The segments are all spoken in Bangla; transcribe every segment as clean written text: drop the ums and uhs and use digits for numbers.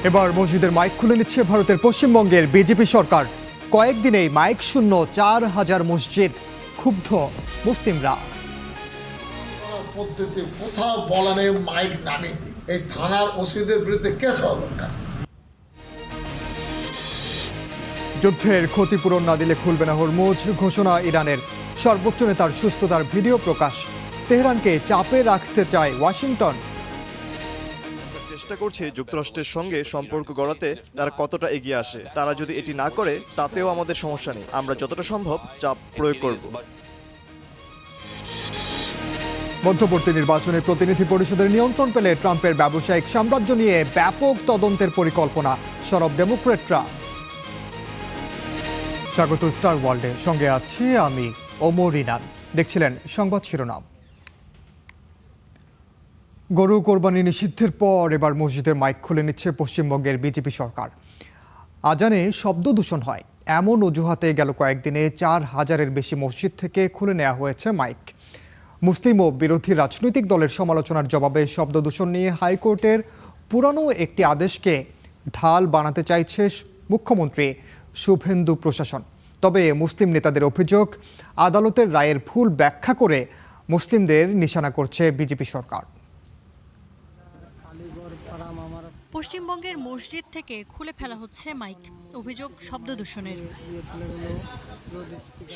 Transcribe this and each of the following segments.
এবার মসজিদের মাইক খুলে নিচ্ছে ভারতের পশ্চিমবঙ্গের বিজেপি সরকার। কয়েকদিনেই মাইক শূন্য 4,000 মসজিদ, ক্ষুব্ধ মুসলিমরা। পদ্ধতি কোথাও বলা নেই মাইক নামি, এই থানার ওসিদের বিরুদ্ধে কেস হওয়া দরকার। যুদ্ধের ক্ষতিপূরণ না দিলে খুলবে না হরমুজ, ঘোষণা ইরানের। সর্বোচ্চ নেতার সুস্থতার ভিডিও প্রকাশ। তেহরানকে চাপে রাখতে চায় ওয়াশিংটন। চেষ্টা করছে যুক্তরাষ্ট্রের সঙ্গে সম্পর্ক গড়াতে তারা কতটা এগিয়ে আসে। তারা যদি এটি না করে তাতেও আমাদের সমস্যা নেই, আমরা যতটা সম্ভব চাপ প্রয়োগ করব। মধ্যবর্তী নির্বাচনে প্রতিনিধি পরিষদের নিয়ন্ত্রণ পেলে ট্রাম্পের ব্যবসায়িক সাম্রাজ্য নিয়ে ব্যাপক তদন্তের পরিকল্পনা, সরব ডেমোক্রেটরা। স্বাগত স্টার ওয়ার্ল্ডে, সঙ্গে আছি আমি ওমর ইনান। দেখছিলেন সংবাদ শিরোনাম। গরু কোরবানি নিষিদ্ধের পর এবার মসজিদের মাইক খুলে নিচ্ছে পশ্চিমবঙ্গের বিজেপি সরকার। আজানে শব্দ দূষণ হয় এমন অজুহাতে গেল কয়েকদিনে 4,000-এর বেশি মসজিদ থেকে খুলে নেওয়া হয়েছে মাইক। মুসলিম ও বিরোধী রাজনৈতিক দলের সমালোচনার জবাবে শব্দ দূষণ নিয়ে হাইকোর্টের পুরানো একটি আদেশকে ঢাল বানাতে চাইছে মুখ্যমন্ত্রী শুভেন্দু প্রশাসন। তবে মুসলিম নেতাদের অভিযোগ, আদালতের রায়ের ভুল ব্যাখ্যা করে মুসলিমদের নিশানা করছে বিজেপি সরকার। পশ্চিমবঙ্গের মসজিদ থেকে খুলে ফেলা হচ্ছে মাইক, অভিযোগ শব্দ দূষণের।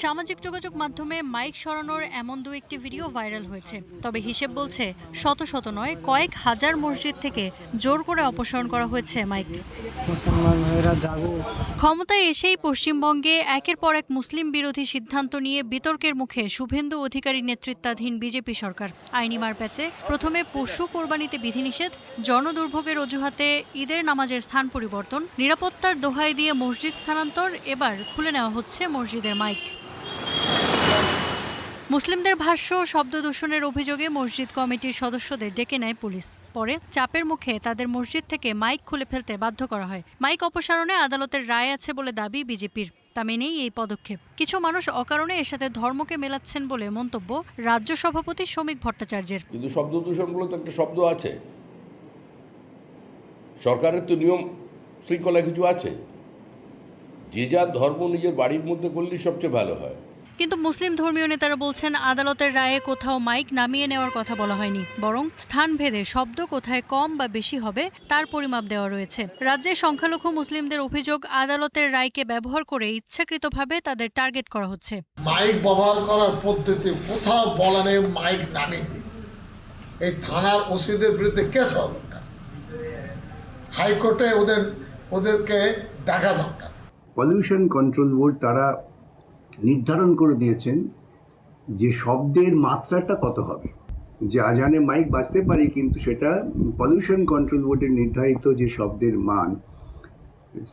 সামাজিক যোগাযোগ মাধ্যমে মাইক সরানোর এমন দু একটি ভিডিও ভাইরাল হয়েছে। তবে হিসেব বলছে শত শত নয়, কয়েক হাজার মসজিদ থেকে জোর করে অপসারণ করা হয়েছে মাইক। ক্ষমতায় এসেই পশ্চিমবঙ্গে একের পর এক মুসলিম বিরোধী সিদ্ধান্ত নিয়ে বিতর্কের মুখে শুভেন্দু অধিকারী নেতৃত্বাধীন বিজেপি সরকার। আইনি মারপ্যাচে প্রথমে পশু কোরবানিতে বিধিনিষেধ, জনদুর্ভোগের অজুহাতে ঈদের নামাজের স্থান পরিবর্তন, নিরাপত্তার দোহাই দিয়ে মসজিদ স্থানান্তর, এবার খুলে নেওয়া হচ্ছে মসজিদের মাইক। মুসলিমদের ভাষ্য, শব্দ দূষণের অভিযোগে মসজিদ কমিটির সদস্যদের ডেকে নেয় পুলিশ। পরে চাপের মুখে তাদের মসজিদ থেকে মাইক খুলে ফেলতে বাধ্য করা হয়। মাইক অপসারণে আদালতের রায় আছে বলে দাবি বিজেপির, তা মেনেই এই পদক্ষেপ। কিছু মানুষ অকারণে এর সাথে ধর্মকে মেলাচ্ছেন বলে মন্তব্য রাজ্য সভাপতি শ্রমিক ভট্টাচার্যের। কিন্তু শব্দ দূষণ বলে তো একটা শব্দ আছে, সরকারের তো নিয়ম শৃঙ্খলা কিছু আছে, যে যার ধর্ম নিজের বাড়ির মধ্যে করলেই সবচেয়ে ভালো হয়। কিন্তু মুসলিম ধর্মীয় নেতারা বলছেন, আদালতের রায়ে কোথাও মাইক নামিয়ে নেওয়ার কথা বলা হয়নি, বরং স্থানভেদে শব্দ কোথায় কম বা বেশি হবে তার পরিমাপ দেওয়া রয়েছে। রাজ্যের সংখ্যালঘু মুসলিমদের অভিযোগ, আদালতের রায়কে ব্যবহার করে ইচ্ছাকৃতভাবে তাদের টার্গেট করা হচ্ছে। মাইক ব্যবহার করার পদ্ধতি কোথাও বলা নেই মাইক নামি, এই থানার ওসিদের বিরুদ্ধে কেস হওয়া দরকার। হাইকোর্টে ওদেরকে ডাকা দরকার। পলিউশন কন্ট্রোল বোর্ড তারা নির্ধারণ করে দিয়েছেন যে শব্দের মাত্রাটা কত হবে। যে আজানে মাইক বাজতে পারে, কিন্তু সেটা পলিউশন কন্ট্রোল বোর্ডের নির্ধারিত যে শব্দের মান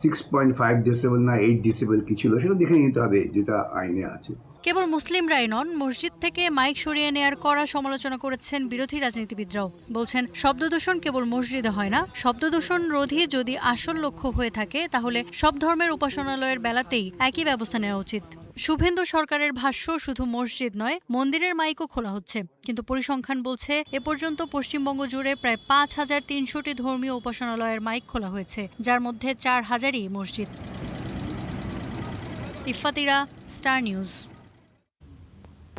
6.5 ডেসিবেল না 8 ডেসিবেল কি ছিল সেটা দেখে নিতে হবে, যেটা আইনে আছে। কেবল মুসলিমরাই নন, মসজিদ থেকে মাইক সরিয়ে নেয়ার কড়া সমালোচনা করেছেন বিরোধী রাজনীতিবিদরাও। বলছেন, শব্দ দূষণ কেবল মসজিদে হয় না, শব্দ দূষণ রোধই যদি আসল লক্ষ্য হয়ে থাকে তাহলে সব ধর্মের উপাসনালয়ের বেলাতেই একই ব্যবস্থা নেওয়া উচিত। শুভেন্দু সরকারের ভাষ্য, শুধু মসজিদ নয়, মন্দিরের মাইকও খোলা হচ্ছে। কিন্তু পরিসংখ্যান বলছে এ পর্যন্ত পশ্চিমবঙ্গ জুড়ে প্রায় 5,300টি ধর্মীয় উপাসনালয়ের মাইক খোলা হয়েছে, যার মধ্যে 4,000ই মসজিদ। ইফাতিরা, স্টার নিউজ।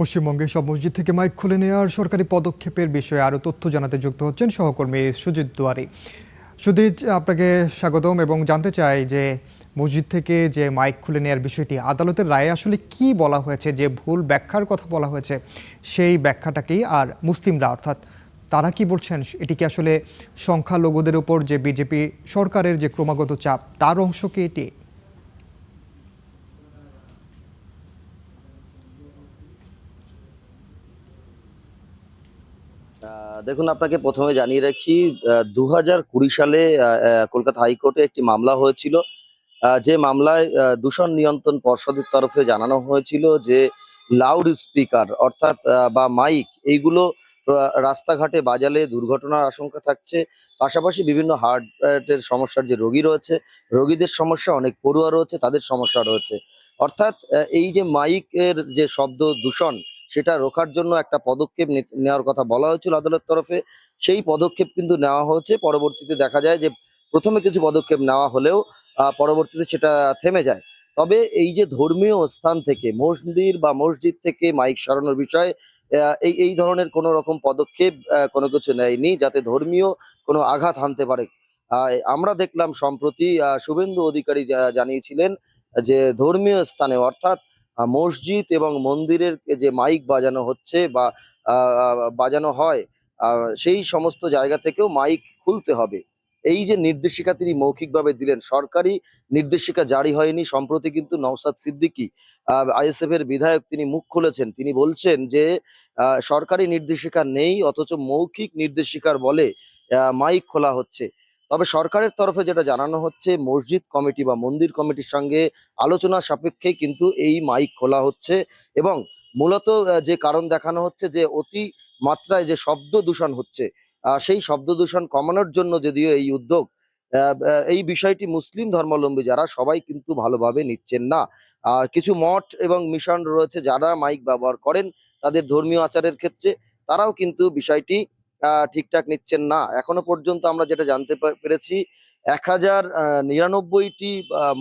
পশ্চিমবঙ্গে সব মসজিদ থেকে মাইক খুলে নেওয়ার সরকারি পদক্ষেপের বিষয়ে আরও তথ্য জানাতে যুক্ত হচ্ছেন সহকর্মী সুজিত দুয়ারি। সুজিত, আপনাকে স্বাগতম এবং জানতে চাই যে মসজিদ থেকে যে মাইক খুলে নেওয়ার বিষয়টি, আদালতের রায়ে আসলে কি বলা হয়েছে, যে ভুল ব্যাখ্যার কথা বলা হয়েছে সেই ব্যাখ্যাটাকেই, আর মুসলিমরা অর্থাৎ তারা কি বলছেন, এটি কি আসলে সংখ্যালঘুদের উপর যে বিজেপি সরকারের যে ক্রমাগত চাপ তার অংশ কি এটি? দেখুন, আপনাকে প্রথমে জানিয়ে রাখি, 2020 সালে কলকাতা হাইকোর্টে একটি মামলা হয়েছিল, যে মামলায় দূষণ নিয়ন্ত্রণ পর্ষদের তরফে জানানো হয়েছিল যে লাউড স্পিকার অর্থাৎ বা মাইক এইগুলো রাস্তাঘাটে বাজালে দুর্ঘটনার আশঙ্কা থাকছে। পাশাপাশি বিভিন্ন হার্টের সমস্যার যে রোগী রয়েছে, রোগীদের সমস্যা, অনেক পড়ুয়া রয়েছে, তাদের সমস্যা রয়েছে। অর্থাৎ এই যে মাইকের যে শব্দ দূষণ, সেটা রোখার জন্য একটা পদক্ষেপ নেওয়ার কথা বলা হয়েছিল আদালতের তরফে। সেই পদক্ষেপ কিন্তু নেওয়া হয়েছে। পরবর্তীতে দেখা যায় যে প্রথমে কিছু পদক্ষেপ নেওয়া হলেও পরবর্তীতে সেটা থেমে যায়। তবে এই যে ধর্মীয় স্থান থেকে মন্দির বা মসজিদ থেকে মাইক সরানোর বিষয়ে এই ধরনের কোনো রকম পদক্ষেপ কোনো কিছু নেয়নি যাতে ধর্মীয় কোনো আঘাত হানতে পারে। আমরা দেখলাম সম্প্রতি শুভেন্দু অধিকারী জানিয়েছিলেন যে ধর্মীয় স্থানে অর্থাৎ মসজিদ এবং মন্দিরের যে মাইক বাজানো হচ্ছে বা বাজানো হয় সেই সমস্ত জায়গা থেকেও মাইক খুলতে হবে। এই যে নির্দেশিকা তিনি মৌখিকভাবে দিলেন, সরকারি নির্দেশিকা জারি হয়নি। সম্প্রতি কিন্তু নওশাদ সিদ্দিকী আইএসএফ এর বিধায়ক তিনি মুখ খুলেছেন। তিনি বলছেন যে সরকারি নির্দেশিকা নেই অথচ মৌখিক নির্দেশিকার বলে মাইক খোলা হচ্ছে। তবে সরকারের তরফে যেটা জানানো হচ্ছে মসজিদ কমিটি বা মন্দির কমিটির সঙ্গে আলোচনা সাপেক্ষে কিন্তু এই মাইক খোলা হচ্ছে এবং মূলত যে কারণ দেখানো হচ্ছে যে অতি মাত্রায় যে শব্দ দূষণ হচ্ছে সেই শব্দ দূষণ কমানোর জন্য যদিও এই উদ্যোগ, এই বিষয়টি মুসলিম ধর্মাবলম্বী যারা সবাই কিন্তু ভালোভাবে নিচ্ছেন না। কিছু মঠ এবং মিশন রয়েছে যারা মাইক ব্যবহার করেন তাদের ধর্মীয় আচারের ক্ষেত্রে, তারাও কিন্তু বিষয়টি ঠিকঠাক নিচ্ছেন না। এখনো পর্যন্ত আমরা যেটা জানতে পেরেছি 1099টি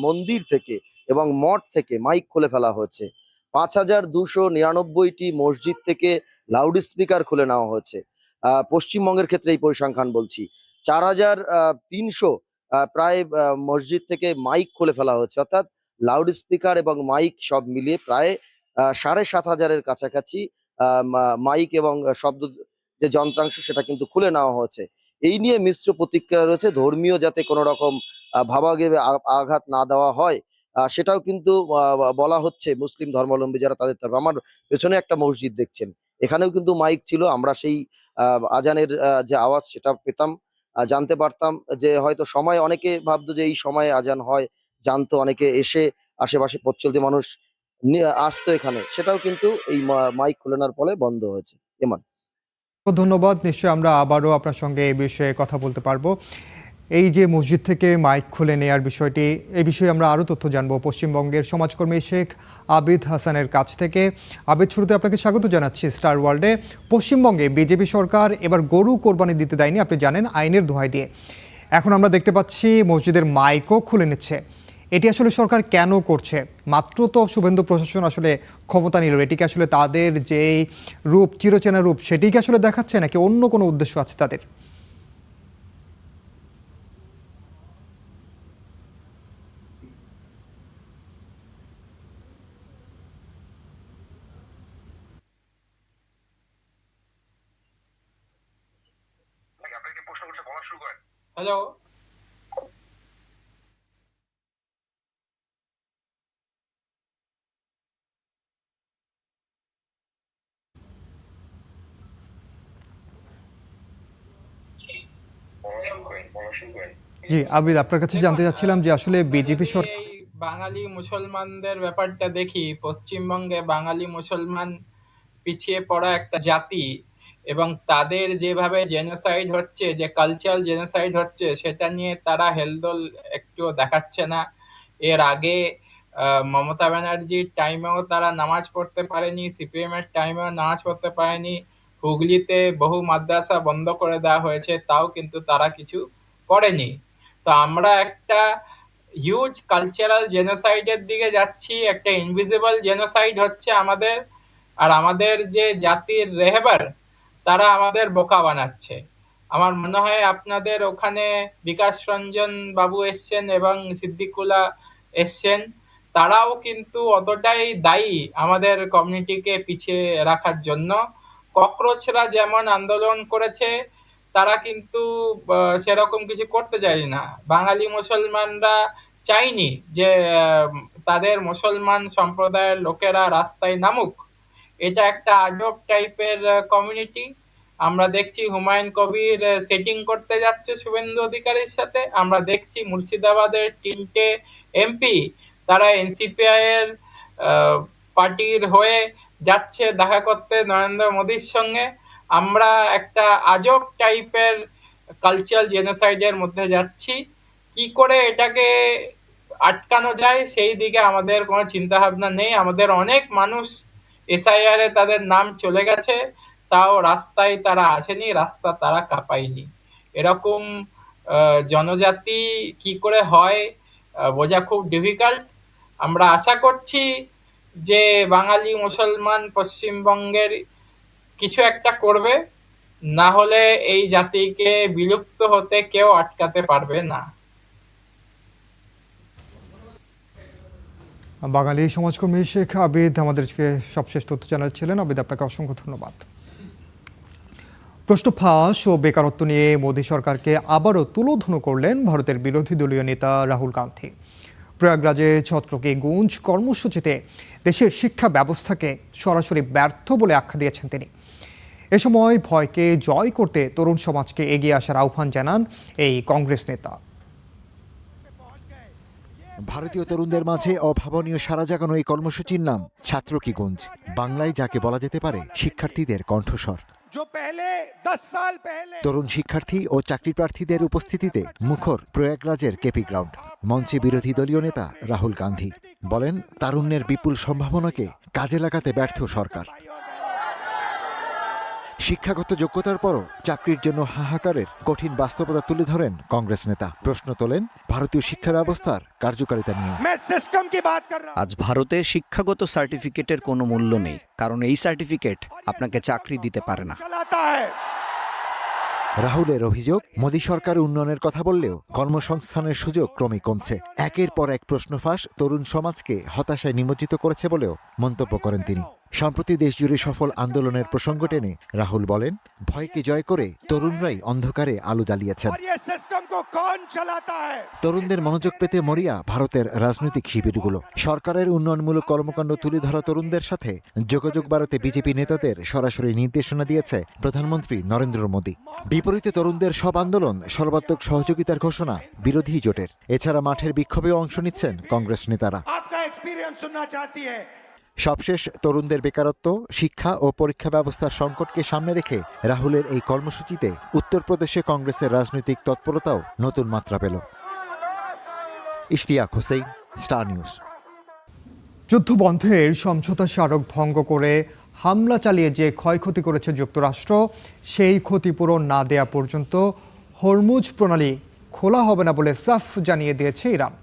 মন্দির থেকে এবং মঠ থেকে মাইক খুলে ফেলা হয়েছে। 5299টি মসজিদ থেকে লাউড স্পিকার খুলে নেওয়া হয়েছে। পশ্চিমবঙ্গের ক্ষেত্রে এই পরিসংখ্যান বলছি। 4300 প্রায় মসজিদ থেকে মাইক খুলে ফেলা হয়েছে, অর্থাৎ লাউড স্পিকার এবং মাইক সব মিলিয়ে প্রায় 7500-এর কাছাকাছি মাইক এবং শব্দ যে যন্ত্রাংশ সেটা কিন্তু খুলে নেওয়া হয়েছে। এই নিয়ে মিশ্র প্রতিক্রিয়া রয়েছে। ধর্মীয় যাতে কোনো রকম ভাবাবেগে আঘাত না দেওয়া হয় সেটাও কিন্তু বলা হচ্ছে মুসলিম ধর্মাবলম্বী যারা তাদের তরফে। আমার পেছনে একটা মসজিদ দেখছেন, এখানেও কিন্তু মাইক ছিল। আমরা সেই আজানের যে আওয়াজ সেটা পেতাম, জানতে পারতাম যে হয়তো সময়, অনেকে ভাবতো যে এই সময়ে আজান হয়, জানতো, অনেকে এসে আশেপাশে পথ চলতি মানুষ আসতো এখানে, সেটাও কিন্তু এই মাইক খুলে ফলে বন্ধ হয়েছে। এমন ধন্যবাদ। নিশ্চয়ই আমরা আবারও আপনার সঙ্গে এই বিষয়ে কথা বলতে পারবো। এই যে মসজিদ থেকে মাইক খুলে নেয়ার বিষয়টি, এই বিষয়ে আমরা আরও তথ্য জানবো পশ্চিমবঙ্গের সমাজকর্মী শেখ আবিদ হাসানের কাছ থেকে। আবিদ, শুরুতে আপনাকে স্বাগত জানাচ্ছি স্টার ওয়ার্ল্ডে। পশ্চিমবঙ্গে বিজেপি সরকার এবার গরু কোরবানি দিতে দেয়নি, আপনি জানেন, আইনের দোহাই দিয়ে। এখন আমরা দেখতে পাচ্ছি মসজিদের মাইকও খুলে নিচ্ছে। এটি আসলে সরকার কেন করছে? মাত্র তো শুভেন্দু প্রশাসন আসলে ক্ষমতা নিল, এটিকে আসলে তাদের যেই রূপ, চিরচেনা রূপ, সেটিকে আসলে দেখাচ্ছে নাকি অন্য কোনো উদ্দেশ্য আছে তাদের? হ্যালো। জি আবিদ, আপনার কাছে জানতে চাচ্ছিলাম যে আসলে বিজেপি যদি সরকার। এই বাঙালি মুসলমানদের ব্যাপারটা দেখি, পশ্চিমবঙ্গে বাঙালি মুসলমান পিছিয়ে পড়া একটা জাতি এবং তাদের যেভাবে জেনোসাইড হচ্ছে, যে কালচারাল জেনোসাইড হচ্ছে, সেটা নিয়ে তারা হেলদোল একটুও দেখাচ্ছে না। এর আগে মমতা ব্যানার্জির টাইমেও তারা নামাজ পড়তে পারেনি, সিপিএম এর টাইমেও নামাজ পড়তে পারেনি। হুগলিতে বহু মাদ্রাসা বন্ধ করে দেওয়া হয়েছে, তাও কিন্তু তারা কিছু করেনি। তো আমরা একটা হিউজ কালচারাল জেনোসাইডের দিকে যাচ্ছি, একটা ইনভিজিবল জেনোসাইড হচ্ছে আমাদের। আর আমাদের যে জাতির রেহবার, তারা আমাদের বোকা বানাচ্ছে। আমার মনে হয় আপনাদের ওখানে বিকাশ রঞ্জন বাবু এসছেন এবং সিদ্দিকুল্লাহ এসছেন, তারাও কিন্তু অতটাই দায়ী আমাদের কমিউনিটিকে পিছিয়ে রাখার জন্য। ককরোচরা যেমন আন্দোলন করেছে, তারা কিন্তু সেরকম কিছু করতে চায় না। বাঙালি মুসলমানরা চায়নি যে তাদের মুসলমান সম্প্রদায়ের লোকেরা রাস্তায় নামুক। এটা একটা আজব টাইপের কমিউনিটি। আমরা দেখছি হুমায়ুন কবির সেটিং করতে যাচ্ছে শুভেন্দু অধিকারীর সাথে। আমরা দেখছি মুর্শিদাবাদের 3টে এমপি তারা এনসিপিআই এর পার্টির হয়ে যাচ্ছে দেখা করতে নরেন্দ্র মোদীর সঙ্গে। আমরা একটা আজব টাইপের কালচারাল জেনোসাইডের মধ্যে যাচ্ছি। কি করে এটাকে আটকানো যায় সেই দিকে আমাদের কোনো চিন্তা ভাবনা নেই। আমাদের অনেক মানুষ এসআইআর এ তাদের নাম চলে গেছে, তাও রাস্তায় তারা আসেনি, রাস্তা তারা কাঁপায়নি। এরকম জনজাতি কি করে হয় বোঝা খুব ডিফিকাল্ট। আমরা আশা করছি যে বাঙালি মুসলমান পশ্চিমবঙ্গের কিছু একটা করবে, না হলে এই জাতিকে বিলুপ্ত হতে কেউ আটকাতে পারবে না। বাঙালি সমাজকর্মী শেখ আবিদ আমাদেরকে সবশেষ তথ্য জানাচ্ছিলেন। আবিদ, আপনাকে অসংখ্য ধন্যবাদ। প্রশ্ন ফাঁস ও বেকারত্ব নিয়ে মোদী সরকারকে আবারও তুলোধুনো করলেন ভারতের বিরোধী দলীয় নেতা রাহুল গান্ধী। প্রয়াগরাজে ছত্রকে গুঞ্জ কর্মসূচিতে দেশের শিক্ষা ব্যবস্থাকে সরাসরি ব্যর্থ বলে আখ্যা দিয়েছেন তিনি। এ সময় ভয়কে জয় করতে তরুণ সমাজকে এগিয়ে আসার আহ্বান জানান এই কংগ্রেস নেতা। ভারতীয় তরুণদের মাঝে অভাবনীয় সাড়া জাগানো এই কর্মসূচির নাম ছাত্র কি গুঞ্জ, বাংলায় যাকে বলা যেতে পারে শিক্ষার্থীদের কণ্ঠস্বর। তরুণ শিক্ষার্থী ও চাকরি প্রার্থীদের উপস্থিতিতে মুখর প্রয়াগরাজের কেপি গ্রাউন্ড। মঞ্চে বিরোধী দলীয় নেতা রাহুল গান্ধী বলেন, তারুণ্যের বিপুল সম্ভাবনাকে কাজে লাগাতে ব্যর্থ সরকার। শিক্ষাগত যোগ্যতার পরও চাকরির জন্য হাহাকারের কঠিন বাস্তবতা তুলে ধরেন কংগ্রেস নেতা। প্রশ্ন তোলেন ভারতীয় শিক্ষা ব্যবস্থার কার্যকারিতা নিয়ে। আজ ভারতে শিক্ষাগত সার্টিফিকেটের কোনো মূল্য নেই, কারণ এই সার্টিফিকেট আপনাকে চাকরি দিতে পারে না। রাহুলের অভিযোগ, মোদী সরকার উন্নয়নের কথা বললেও কর্মসংস্থানের সুযোগ ক্রমেই কমছে। একের পর এক প্রশ্ন ফাঁস তরুণ সমাজকে হতাশায় নিমজ্জিত করেছে বলেও মন্তব্য করেন তিনি। সম্প্রতি দেশজুড়ে সফল আন্দোলনের প্রসঙ্গ টেনে রাহুল বলেন, ভয়কে জয় করে তরুণরাই অন্ধকারে আলো জ্বালিয়েছেন। তরুণদের মনোযোগ পেতে মরিয়া ভারতের রাজনৈতিক শিবিরগুলো। সরকারের উন্নয়নমূলক কর্মকাণ্ড তুলে ধরা তরুণদের সাথে যোগাযোগ বাড়াতে বিজেপি নেতাদের সরাসরি নির্দেশনা দিয়েছে প্রধানমন্ত্রী নরেন্দ্র মোদী। বিপরীতে তরুণদের সব আন্দোলন সর্বাত্মক সহযোগিতার ঘোষণা বিরোধী জোটের। এছাড়া মাঠের বিক্ষোভেও অংশ নিচ্ছেন কংগ্রেস নেতারা। সবশেষ তরুণদের বেকারত্ব, শিক্ষা ও পরীক্ষা ব্যবস্থার সংকটকে সামনে রেখে রাহুলের এই কর্মসূচিতে উত্তরপ্রদেশে কংগ্রেসের রাজনৈতিক তৎপরতাও নতুন মাত্রা পেল। Ishtiaq Hossain, Star News. যুদ্ধবন্ধের সমঝোতা স্মারক ভঙ্গ করে হামলা চালিয়ে যে ক্ষয়ক্ষতি করেছে যুক্তরাষ্ট্র, সেই ক্ষতিপূরণ না দেয়া পর্যন্ত হরমুজ প্রণালী খোলা হবে না বলে সাফ জানিয়ে দিয়েছে ইরান।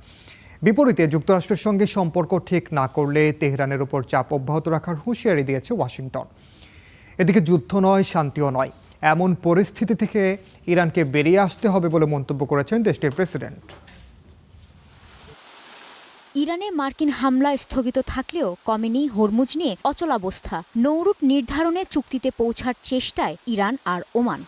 বিপরীতে যুক্তরাষ্ট্রের সঙ্গে সম্পর্ক ঠিক না করলে তেহরানের উপর চাপ অব্যাহত রাখার হুঁশিয়ারি দিয়েছে ওয়াশিংটন। এদিকে যুদ্ধ নয়, শান্তিও নয়, এমন পরিস্থিতি থেকে ইরানকে বেরিয়ে আসতে হবে বলে মন্তব্য করেছেন দেশটির প্রেসিডেন্ট। ইরানে মার্কিন হামলা স্থগিত থাকলেও কমেনি হরমুজ নিয়ে অচলাবস্থা। নৌরুট নির্ধারণে চুক্তিতে পৌঁছার চেষ্টায় ইরান আর ওমান।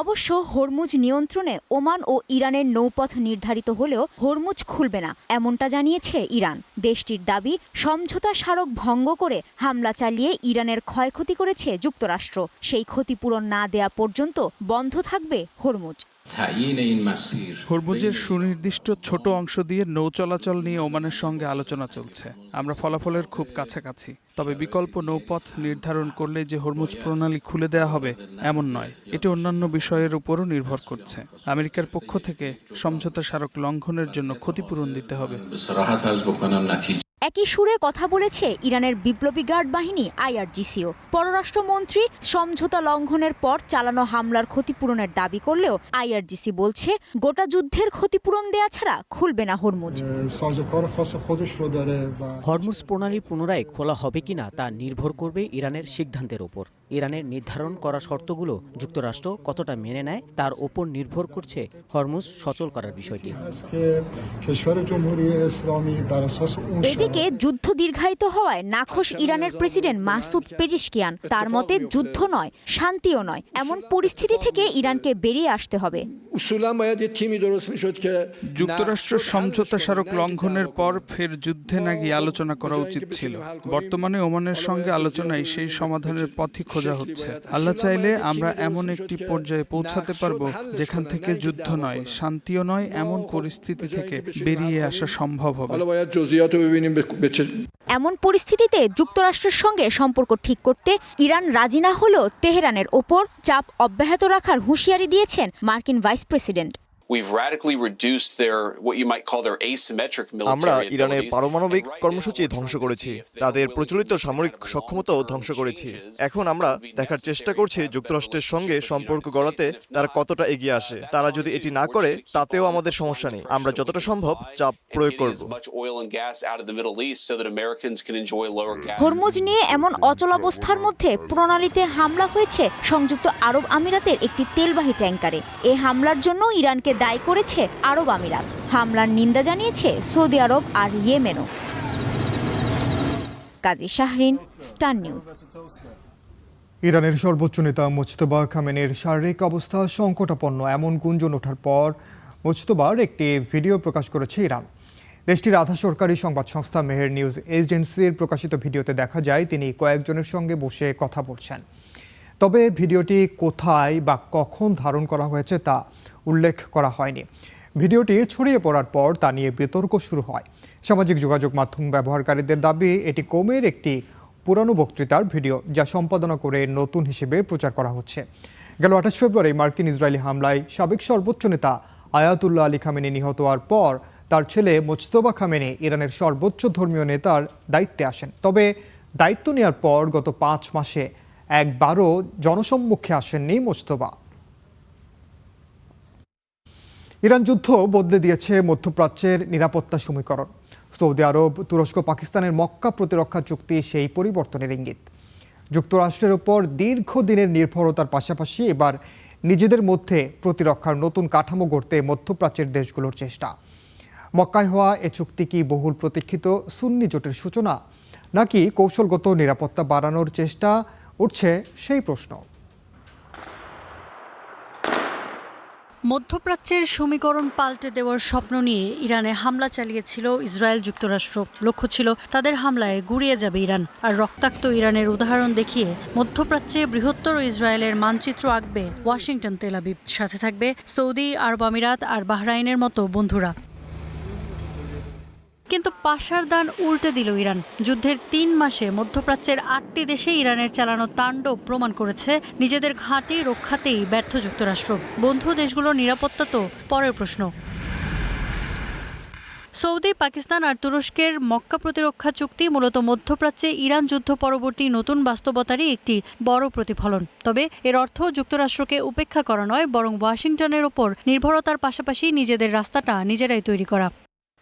অবশ্য হরমুজ নিয়ন্ত্রণে ওমান ও ইরানের নৌপথ নির্ধারিত হলেও হরমুজ খুলবে না, এমনটা জানিয়েছে ইরান। দেশটির দাবি, সমঝোতা স্মারক ভঙ্গ করে হামলা চালিয়ে ইরানের ক্ষয়ক্ষতি করেছে যুক্তরাষ্ট্র। সেই ক্ষতিপূরণ না দেয়া পর্যন্ত বন্ধ থাকবে হরমুজ। হরমুজের সুনির্দিষ্ট ছোট অংশ দিয়ে নৌ চলাচল নিয়ে ওমানের সঙ্গে আলোচনা চলছে। আমরা ফলাফলের খুব কাছাকাছি, তবে বিকল্প নৌপথ নির্ধারণ করলে যে হরমুজ প্রণালী খুলে দেয়া হবে এমন নয়। এটি অন্যান্য বিষয়ের উপরও নির্ভর করছে। আমেরিকার পক্ষ থেকে সমঝোতা স্মারক লঙ্ঘনের জন্য ক্ষতিপূরণ দিতে হবে। একই সুরে কথা বলেছে ইরানের বিপ্লবী গার্ড বাহিনী আইআরজিসিও। পররাষ্ট্রমন্ত্রী সমঝোতা লঙ্ঘনের পর চালানো হামলার ক্ষতিপূরণের দাবি করলেও আইআরজিসি বলছে, গোটা যুদ্ধের ক্ষতিপূরণ দেয়া ছাড়া খুলবে না হরমুজ। হরমুজ প্রণালী পুনরায় খোলা হবে কিনা তা নির্ভর করবে ইরানের সিদ্ধান্তের উপর। ইরানের নির্ধারণ করা শর্তগুলো যুক্তরাষ্ট্র কতটা মেনে নেয় তার ওপর নির্ভর করছে হরমুজ সচল করার বিষয়টি। এদিকে যুদ্ধ দীর্ঘায়িত হওয়ায় নাখোশ ইরানের প্রেসিডেন্ট মাসুদ পেজিশকিয়ান। তার মতে যুদ্ধ নয়, শান্তিও নয়, এমন পরিস্থিতি থেকে ইরানকে বেরিয়ে আসতে হবে। যুক্তরাষ্ট্র সমঝোতা স্মারক লঙ্ঘনের পর ফের যুদ্ধে না গিয়ে আলোচনা করা উচিত ছিল। বর্তমানে ওমানের সঙ্গে আলোচনায় সেই সমাধানের পথই খোঁজা হচ্ছে। আল্লাহ চাইলে আমরা এমন একটি পর্যায়ে পৌঁছাতে পারবো যেখান থেকে যুদ্ধ নয়, শান্তিও নয়, এমন পরিস্থিতি থেকে বেরিয়ে আসা সম্ভব হবে। এমন পরিস্থিতিতে যুক্তরাষ্ট্রের সঙ্গে সম্পর্ক ঠিক করতে ইরান রাজি না হলেও তেহরানের ওপর চাপ অব্যাহত রাখার হুঁশিয়ারি দিয়েছেন মার্কিন ভাইস প্রেসিডেন্ট। আমরা ইরানের পারমাণবিক কর্মসূচি ধ্বংস করেছি, তাদের প্রচলিত সামরিক সক্ষমতাও ধ্বংস করেছি। এখন আমরা দেখার চেষ্টা করছি যুক্তরাষ্ট্রের সঙ্গে সম্পর্ক গড়াতে তারা কতটা এগিয়ে আসে। তারা যদি এটি না করে তাতেও আমাদের সমস্যা নেই, আমরা যতটা সম্ভব চাপ প্রয়োগ করব। হরমুজ নিয়ে এমন অচলাবস্থার মধ্যে প্রণালীতে হামলা হয়েছে সংযুক্ত আরব আমিরাতের একটি তেলবাহী ট্যাঙ্কারে। এই হামলার জন্য ইরানকে দায়ী করেছে আরব আমিরাত। হামলার নিন্দা জানিয়েছে সৌদি আরব আর ইয়েমেনও। কাজী শাহরিন, স্টার নিউজ। ইরানের সর্বোচ্চ নেতা মুজতবা খামেনির শারীরিক অবস্থা সংকটাপন্ন এমন গুঞ্জন ওঠার পর মুজতবার একটি ভিডিও প্রকাশ করেছে ইরান। দেশটির আধা সরকারি সংবাদ সংস্থা মেহের নিউজ এজেন্সির প্রকাশিত ভিডিওতে দেখা যায় তিনি কয়েকজনের সঙ্গে বসে কথা বলছেন। তবে ভিডিওটি কোথায় বা কখন ধারণ করা হয়েছে তা উল্লেখ করা হয়নি। ভিডিওটি ছড়িয়ে পড়ার পর তা নিয়ে বিতর্ক শুরু হয়। সামাজিক যোগাযোগ মাধ্যম ব্যবহারকারীদের দাবি এটি কোমের একটি পুরানো বক্তৃতার ভিডিও, যা সম্পাদনা করে নতুন হিসেবে প্রচার করা হচ্ছে। গেল 28 ফেব্রুয়ারি মার্কিন ইসরায়েলি হামলায় সাবেক সর্বোচ্চ নেতা আয়াতুল্লাহ আলী খামেনি নিহত হওয়ার পর তার ছেলে মুজতবা খামেনি ইরানের সর্বোচ্চ ধর্মীয় নেতার দায়িত্বে আসেন। তবে দায়িত্ব নেওয়ার পর গত 5 মাসে একবারও জনসম্মুখে আসেননি মুজতবা। ইরান যুদ্ধ বদলে দিয়েছে মধ্যপ্রাচ্যের নিরাপত্তা সমীকরণ। সৌদি আরব, তুরস্ক, পাকিস্তানের মক্কা প্রতিরক্ষা চুক্তি সেই পরিবর্তনের ইঙ্গিত। যুক্তরাষ্ট্রের উপর দীর্ঘদিনের নির্ভরতার পাশাপাশি এবার নিজেদের মধ্যে প্রতিরক্ষার নতুন কাঠামো গড়তে মধ্যপ্রাচ্যের দেশগুলোর চেষ্টা। মক্কায় হওয়া এ চুক্তি কি বহুল প্রতীক্ষিত সুন্নি জোটের সূচনা, নাকি কৌশলগত নিরাপত্তা বাড়ানোর চেষ্টা, উঠছে সেই প্রশ্ন। মধ্যপ্রাচ্যের সমীকরণ পাল্টে দেওয়ার স্বপ্ন নিয়ে ইরানে হামলা চালিয়েছিল ইসরায়েল যুক্তরাষ্ট্র। লক্ষ্য ছিল তাদের হামলায় গুড়িয়ে যাবে ইরান, আর রক্তাক্ত ইরানের উদাহরণ দেখিয়ে মধ্যপ্রাচ্যে বৃহত্তর ইসরায়েলের মানচিত্র আঁকবে ওয়াশিংটন, তেল আবিব। সাথে থাকবে সৌদি আরব আমিরাত আর বাহরাইনের মতো বন্ধুরা। কিন্তু পাশার দান উল্টে দিল ইরান। যুদ্ধের 3 মাসে মধ্যপ্রাচ্যের 8টি দেশে ইরানের চালানো তাণ্ডব প্রমাণ করেছে নিজেদের ঘাঁটি রক্ষাতেই ব্যর্থ যুক্তরাষ্ট্র। বন্ধু দেশগুলোর নিরাপত্তা তো পরের প্রশ্ন। সৌদি, পাকিস্তান আর তুরস্কের মক্কা প্রতিরক্ষা চুক্তি মূলত মধ্যপ্রাচ্যে ইরান যুদ্ধ পরবর্তী নতুন বাস্তবতারই একটি বড় প্রতিফলন। তবে এর অর্থ যুক্তরাষ্ট্রকে উপেক্ষা করা নয়, বরং ওয়াশিংটনের ওপর নির্ভরতার পাশাপাশি নিজেদের রাস্তাটা নিজেরাই তৈরি করা।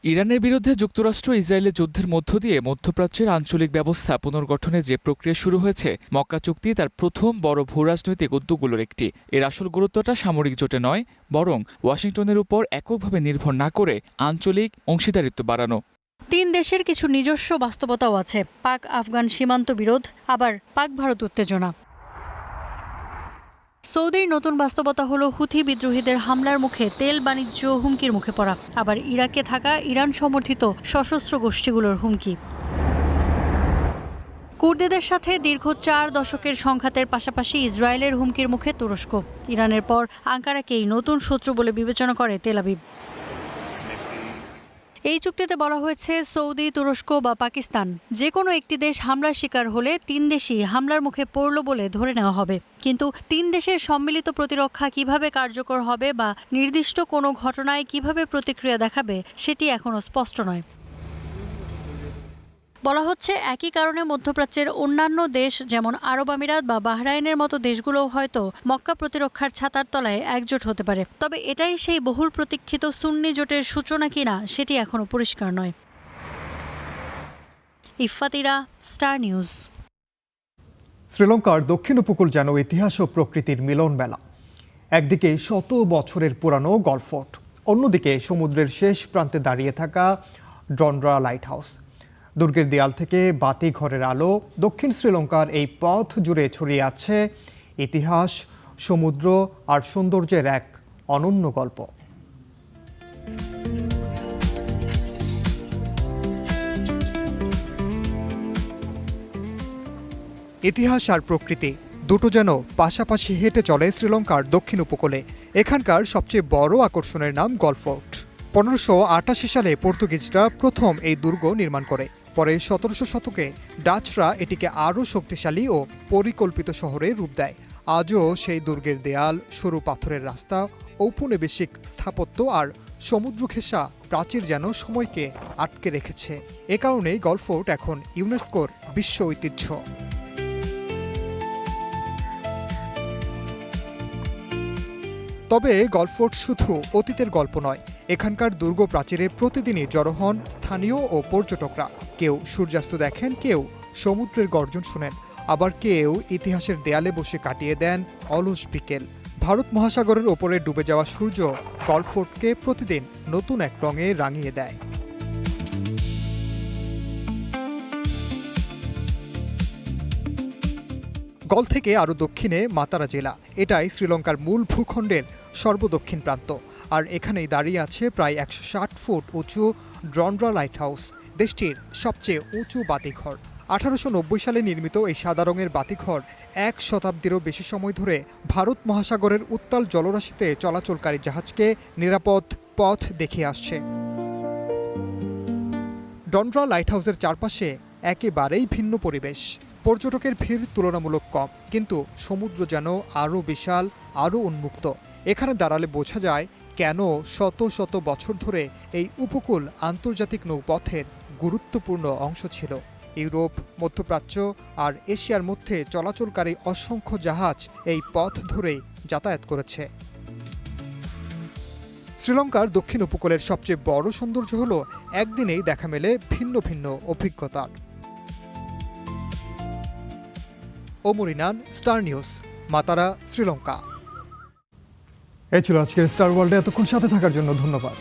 ইরানের বিরুদ্ধে যুক্তরাষ্ট্র ইসরায়েলের যুদ্ধের মধ্য দিয়ে মধ্যপ্রাচ্যের আঞ্চলিক ব্যবস্থা পুনর্গঠনে যে প্রক্রিয়া শুরু হয়েছে, মক্কা চুক্তি তার প্রথম বড় ভূরাজনৈতিক উদ্যোগগুলোর একটি। এর আসল গুরুত্বটা সামরিক জোটে নয়, বরং ওয়াশিংটনের উপর এককভাবে নির্ভর না করে আঞ্চলিক অংশীদারিত্ব বাড়ানো। 3 দেশের কিছু নিজস্ব বাস্তবতাও আছে। পাক আফগান সীমান্ত বিরোধ, আবার পাক ভারত উত্তেজনা। সৌদির নতুন বাস্তবতা হলো হুথি বিদ্রোহীদের হামলার মুখে তেল বাণিজ্য হুমকির মুখে পড়া, আবার ইরাকে থাকা ইরান সমর্থিত সশস্ত্র গোষ্ঠীগুলোর হুমকি। কুর্দিদের সাথে দীর্ঘ 4 দশকের সংঘাতের পাশাপাশি ইসরায়েলের হুমকির মুখে তুরস্ক। ইরানের পর আঙ্কারাকেই নতুন শত্রু বলে বিবেচনা করে তেল আবিব। এই চুক্তিতে বলা হয়েছে সৌদি, তুরস্ক বা পাকিস্তান যে কোনো একটি দেশ হামলার শিকার হলে 3 দেশই হামলার মুখে পড়ল বলে ধরে নেওয়া হবে। কিন্তু 3 দেশের সম্মিলিত প্রতিরক্ষা কিভাবে কার্যকর হবে বা নির্দিষ্ট কোনো ঘটনায় কিভাবে প্রতিক্রিয়া দেখাবে সেটি এখনও স্পষ্ট নয়। বলা হচ্ছে একই কারণে মধ্যপ্রাচ্যের অন্যান্য দেশ যেমন আরব আমিরাত বা বাহরাইনের মতো দেশগুলোও হয়তো মক্কা প্রতিরক্ষার ছাতার তলায় একজোট হতে পারে। তবে এটাই সেই বহুল প্রতীক্ষিত সুন্নি জোটের সূচনা কিনা সেটি এখনও পরিষ্কার নয়। ইফফাতিরা, স্টার নিউজ। শ্রীলঙ্কার দক্ষিণ উপকূল যেন ইতিহাস ও প্রকৃতির মিলন মেলা। একদিকে 100 বছরের পুরানো গল্ফ ফোর্ট, অন্যদিকে সমুদ্রের শেষ প্রান্তে দাঁড়িয়ে থাকা ডন্ড্রা লাইট হাউস। দুর্গের দেয়াল থেকে বাতি ঘরের আলো, দক্ষিণ শ্রীলঙ্কার এই পথ জুড়ে ছড়িয়ে আছে ইতিহাস, সমুদ্র আর সৌন্দর্যের এক অনন্য গল্প। ইতিহাস আর প্রকৃতি দুটো যেন পাশাপাশি হেঁটে চলে শ্রীলঙ্কার দক্ষিণ উপকূলে। এখানকার সবচেয়ে বড় আকর্ষণের নাম গল্ফ ফোর্ট। 1588 সালে পর্তুগিজরা প্রথম এই দুর্গ নির্মাণ করে। পরে 1700 শতকে ডাচরা এটিকে আরও শক্তিশালী ও পরিকল্পিত শহরে রূপ দেয়। আজও সেই দুর্গের দেয়াল, সরু পাথরের রাস্তা, ঔপনিবেশিক স্থাপত্য আর সমুদ্র ঘেঁষা প্রাচীর যেন সময়কে আটকে রেখেছে। এ কারণেই গলফোর্ট এখন ইউনেস্কোর বিশ্ব ঐতিহ্য। তবে গলফোর্ট শুধু অতীতের গল্প নয়, এখানকার দুর্গ প্রাচীরে প্রতিদিনই জড়ো হন স্থানীয় ও পর্যটকরা। কেউ সূর্যাস্ত দেখেন, কেউ সমুদ্রের গর্জন শোনেন, আবার কেউ ইতিহাসের দেয়ালে বসে কাটিয়ে দেন অলস বিকেল। ভারত মহাসাগরের ওপরে ডুবে যাওয়া সূর্য গলফোর্টকে প্রতিদিন নতুন এক রঙে রাঙিয়ে দেয়। গল থেকে আরও দক্ষিণে মাতারা জেলা, এটাই শ্রীলঙ্কার মূল ভূখণ্ডের সর্বদক্ষিণ প্রান্ত। আর এখানেই দাঁড়িয়ে আছে প্রায় ১৬০ ফুট উঁচু ড্রন্ড্রা লাইট হাউস, দেশটির সবচেয়ে উঁচু বাতিঘর। 1890 সালে নির্মিত এই সাদা রঙের বাতিঘর 1 শতাব্দীরও বেশি সময় ধরে ভারত মহাসাগরের উত্তাল জলরাশিতে চলাচলকারী জাহাজকে নিরাপদ পথ দেখিয়ে আসছে। ডন্ড্রা লাইট হাউসের চারপাশে একেবারেই ভিন্ন পরিবেশ। পর্যটকের ভিড় তুলনামূলক কম, কিন্তু সমুদ্র যেন আরও বিশাল, আরও উন্মুক্ত। এখানে দাঁড়ালে বোঝা যায় কেন শত শত বছর ধরে এই উপকূল আন্তর্জাতিক নৌপথের গুরুত্বপূর্ণ অংশ ছিল। ইউরোপ, মধ্যপ্রাচ্য আর এশিয়ার মধ্যে চলাচলকারী অসংখ্য জাহাজ এই পথ ধরেই যাতায়াত করেছে। শ্রীলঙ্কার দক্ষিণ উপকূলের সবচেয়ে বড় সৌন্দর্য হলো একদিনেই দেখা মেলে ভিন্ন ভিন্ন অভিজ্ঞতার। ওমরিনান, স্টার নিউজ, মাতারা, শ্রীলঙ্কা। এই ছিল আজকের স্টার ওয়ার্ল্ডে। এতক্ষণ সাথে থাকার জন্য ধন্যবাদ।